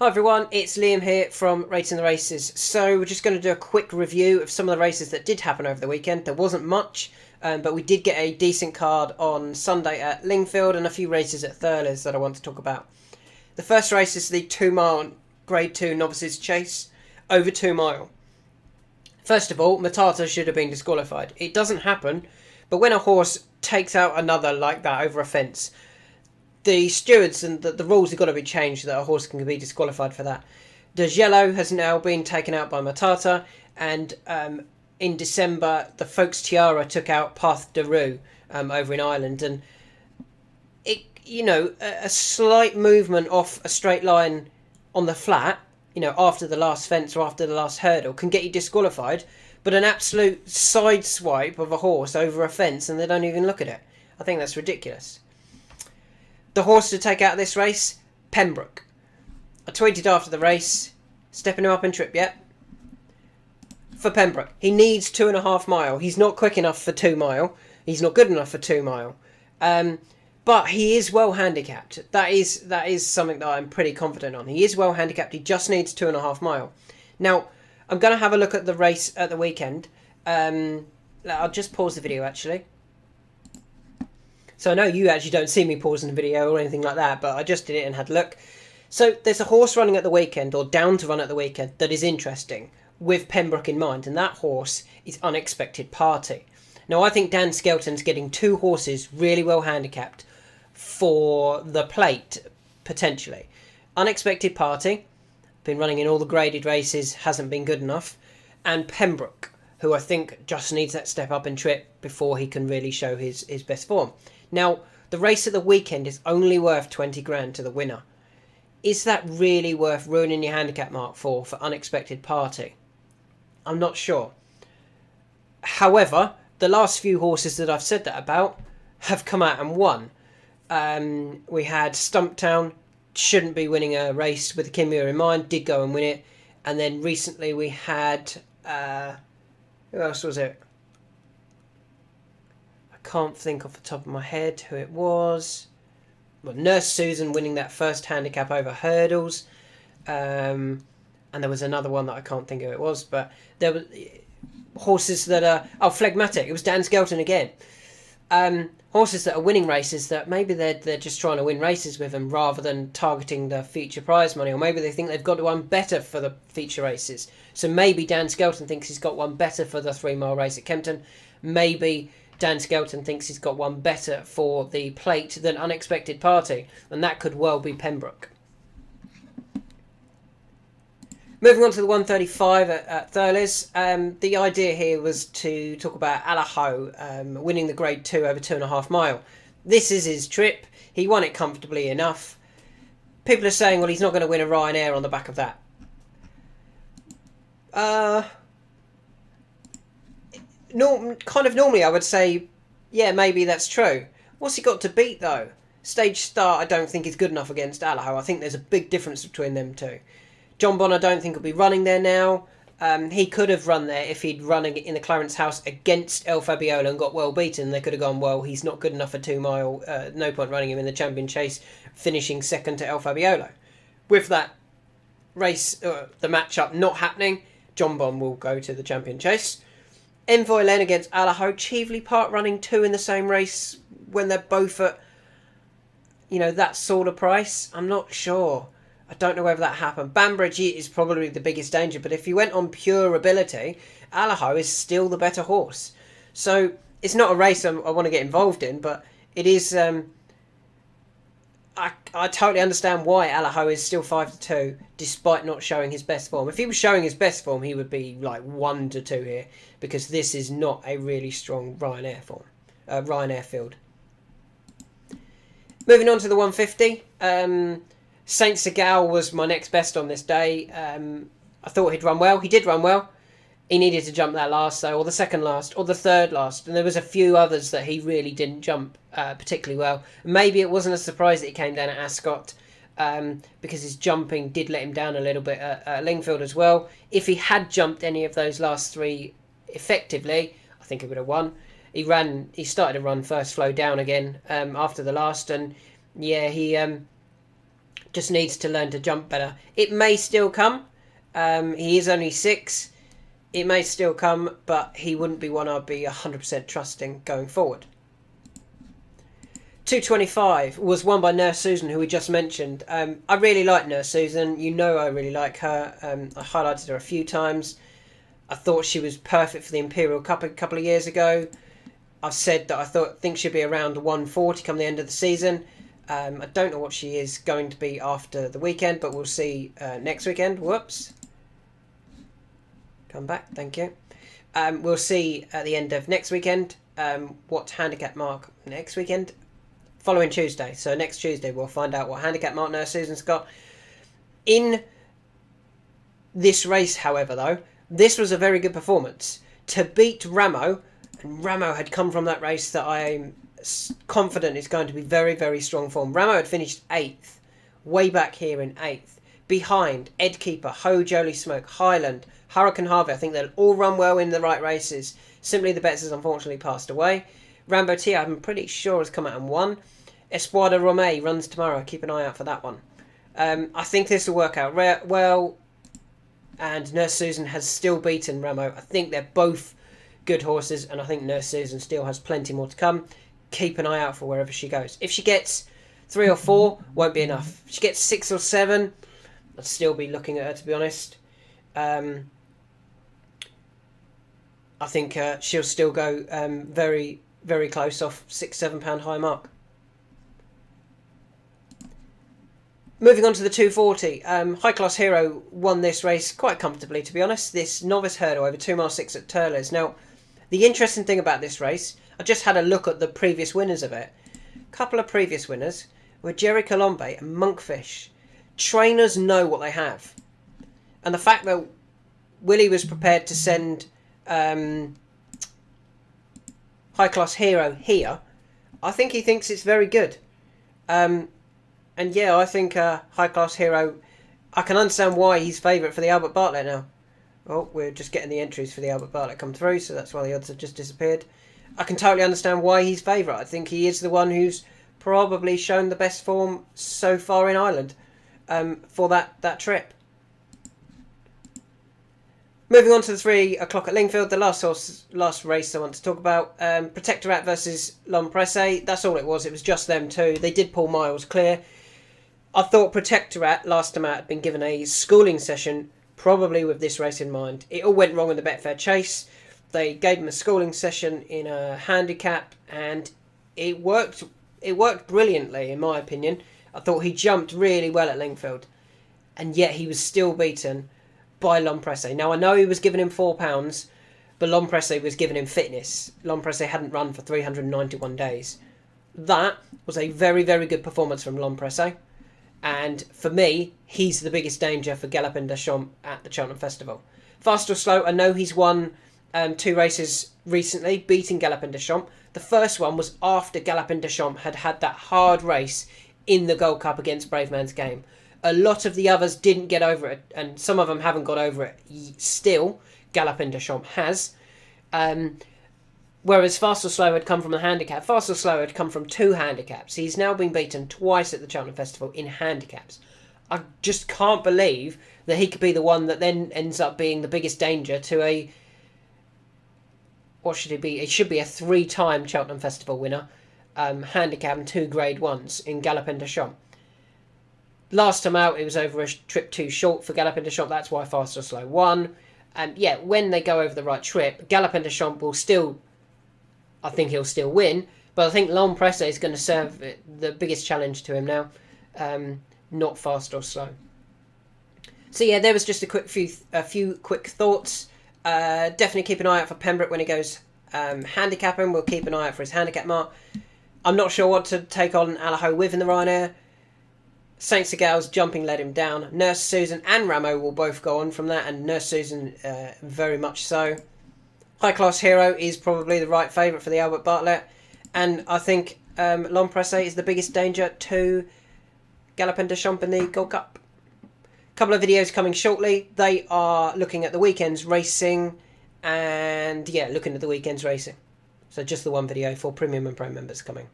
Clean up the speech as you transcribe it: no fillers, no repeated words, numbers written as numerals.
Hi everyone, it's Liam here from Rating the Races. So we're just going to do a quick review of some of the races that did happen over the weekend. There wasn't much, but we did get a decent card on Sunday at Lingfield and a few races at Thurles that I want to talk about. The first race is the 2 mile Grade 2 Novices Chase, over 2 mile. First of all, Matata should have been disqualified. It doesn't happen, but when a horse takes out another like that over a fence, the stewards and the rules have got to be changed so that a horse can be disqualified for that. The Yellow has now been taken out by Matata, and in December the Folks Tiara took out Path de Rue over in Ireland, and a slight movement off a straight line on the flat, after the last fence or after the last hurdle can get you disqualified, but an absolute side swipe of a horse over a fence and they don't even look at it. I think that's ridiculous. The horse to take out of this race, Pembroke. I tweeted after the race, stepping him up in trip yet? For Pembroke, he needs 2.5 mile. He's not quick enough for 2 mile. He's not good enough for 2 mile. But he is well handicapped. That is something that I'm pretty confident on. He is well handicapped. He just needs 2.5 mile. Now, I'm going to have a look at the race at the weekend. I'll just pause the video actually. So I know you actually don't see me pausing the video or anything like that, but I just did it and had a look. So there's a horse running at the weekend, or down to run at the weekend, that is interesting, with Pembroke in mind, and that horse is Unexpected Party. Now I think Dan Skelton's getting 2 horses really well handicapped for the plate, potentially. Unexpected Party, been running in all the graded races, hasn't been good enough, and Pembroke, who I think just needs that step up in trip before he can really show his best form. Now, the race at the weekend is only worth 20 grand to the winner. Is that really worth ruining your handicap mark for Unexpected Party? I'm not sure. However, the last few horses that I've said that about have come out and won. We had Stumptown, shouldn't be winning a race with the Kinmure in mind, did go and win it. And then recently we had... who else was it? I can't think off the top of my head who it was. Well, Nurse Susan winning that first handicap over hurdles. And there was another one that I can't think of who it was. But there were horses that are... Oh, Phlegmatic. It was Dan Skelton again. Horses that are winning races that maybe they're just trying to win races with them rather than targeting the feature prize money, or maybe they think they've got one better for the feature races. So maybe Dan Skelton thinks he's got one better for the 3 mile race at Kempton. Maybe Dan Skelton thinks he's got one better for the plate than Unexpected Party, and that could well be Pembroke. Moving on to the 135 at Thurles, the idea here was to talk about Allaho winning the Grade 2 over 2.5 mile. This is his trip. He won it comfortably enough. People are saying, well, he's not going to win a Ryanair on the back of that. Normally I would say, yeah, maybe that's true. What's he got to beat, though? Stage Start I don't think is good enough against Allaho. I think there's a big difference between them two. John Bon I don't think will be running there now. He could have run there if he'd run in the Clarence House against El Fabiola and got well beaten. They could have gone, well, he's not good enough for 2 mile. No point running him in the Champion Chase, finishing second to El Fabiola. With that race, the matchup not happening, John Bon will go to the Champion Chase. Envoy Len against Allaho. Cheveley Park running 2 in the same race when they're both at, that sort of price. I'm not sure. I don't know whether that happened. Banbridge is probably the biggest danger, but if you went on pure ability, Allaho is still the better horse. So it's not a race I want to get involved in, but it is... I totally understand why Allaho is still 5-2, despite not showing his best form. If he was showing his best form, he would be like 1-2 here, because this is not a really strong Ryanair form, Ryanair field. Moving on to the 150, Saint Segal was my next best on this day. I thought he'd run well. He did run well. He needed to jump that last, though, or the second last, or the third last. And there was a few others that he really didn't jump particularly well. Maybe it wasn't a surprise that he came down at Ascot, because his jumping did let him down a little bit at Lingfield as well. If he had jumped any of those last 3 effectively, I think he would have won. He started to run first flow down again after the last, and yeah, he Just needs to learn to jump better. It may still come. He is only 6. It may still come, but he wouldn't be one I'd be 100% trusting going forward. 225 was won by Nurse Susan, who we just mentioned. I really like Nurse Susan. You know I really like her. I highlighted her a few times. I thought she was perfect for the Imperial Cup a couple of years ago. I've said that I think she'd be around 140 come the end of the season. I don't know what she is going to be after the weekend, but we'll see next weekend. Whoops. Come back, thank you. We'll see at the end of next weekend what handicap mark next weekend. Following Tuesday. So next Tuesday we'll find out what handicap mark Nurse Susan's got. In this race, however, though, this was a very good performance. To beat Ramo, and Ramo had come from that race that I'm confident is going to be very, very strong form. Ramo had finished 8th, way back here in 8th. Behind Ed Keeper, Ho Jolie Smoke, Highland, Hurricane Harvey. I think they'll all run well in the right races. Simply the Bets has unfortunately passed away. Rambo T, I'm pretty sure, has come out and won. Espoir de Romay runs tomorrow. Keep an eye out for that one. I think this will work out well. And Nurse Susan has still beaten Ramo. I think they're both good horses, and I think Nurse Susan still has plenty more to come. Keep an eye out for wherever she goes. If she gets 3 or 4, won't be enough. If she gets 6 or 7, I'd still be looking at her, to be honest. I think she'll still go very, very close off £6-7 high mark. Moving on to the 240, High Class Hero won this race quite comfortably, to be honest. This novice hurdle over 2 miles 6 at Turles. Now, the interesting thing about this race, I just had a look at the previous winners of it. A couple of previous winners were Jerry Colombe and Monkfish. Trainers know what they have. And the fact that Willie was prepared to send High Class Hero here, I think he thinks it's very good. And yeah, I think High Class Hero, I can understand why he's favourite for the Albert Bartlett now. Oh, we're just getting the entries for the Albert Bartlett come through, so that's why the odds have just disappeared. I can totally understand why he's favourite. I think he is the one who's probably shown the best form so far in Ireland for that trip. Moving on to the 3 o'clock at Lingfield, the last race I want to talk about. Protectorat versus L'Empresse. That's all it was. It was just them two. They did pull miles clear. I thought Protectorat last time out had been given a schooling session, probably with this race in mind. It all went wrong in the Betfair Chase. They gave him a schooling session in a handicap, and it worked. It worked brilliantly, in my opinion. I thought he jumped really well at Lingfield, and yet he was still beaten by L'Empresse. Now, I know he was giving him £4, but L'Empresse was giving him fitness. L'Empresse hadn't run for 391 days. That was a very, very good performance from L'Empresse. And for me, he's the biggest danger for Galopin des Champs at the Cheltenham Festival. Fast or slow, I know he's won 2 races recently, beating Galopin des Champs. The first one was after Galopin des Champs had that hard race in the Gold Cup against Brave Man's Game. A lot of the others didn't get over it, and some of them haven't got over it still. Galopin des Champs has. Whereas Fast or Slow had come from the handicap. Fast or Slow had come from 2 handicaps. He's now been beaten twice at the Cheltenham Festival in handicaps. I just can't believe that he could be the one that then ends up being the biggest danger to a... What should he be? It should be a 3-time Cheltenham Festival winner. Handicap and 2 Grade 1s in Galopin des Champs. Last time out, it was over a trip too short for Galopin des Champs. That's why Fast or Slow won. And yeah, when they go over the right trip, Galopin des Champs will still... I think he'll still win, but I think L'Empresse is going to serve the biggest challenge to him now, not Fast or Slow. So yeah, there was just a few quick thoughts. Definitely keep an eye out for Pembroke when he goes handicapping. We'll keep an eye out for his handicap mark. I'm not sure what to take on Allaho with in the Ryanair. Saint Segal's jumping led him down. Nurse Susan and Ramo will both go on from that, and Nurse Susan very much so. High Class Hero is probably the right favourite for the Albert Bartlett, and I think L'Empresse is the biggest danger to Galopin des Champs in the Gold Cup. A couple of videos coming shortly. They are looking at the weekend's racing, and yeah, looking at the weekend's racing. So just the one video for Premium and Pro members coming.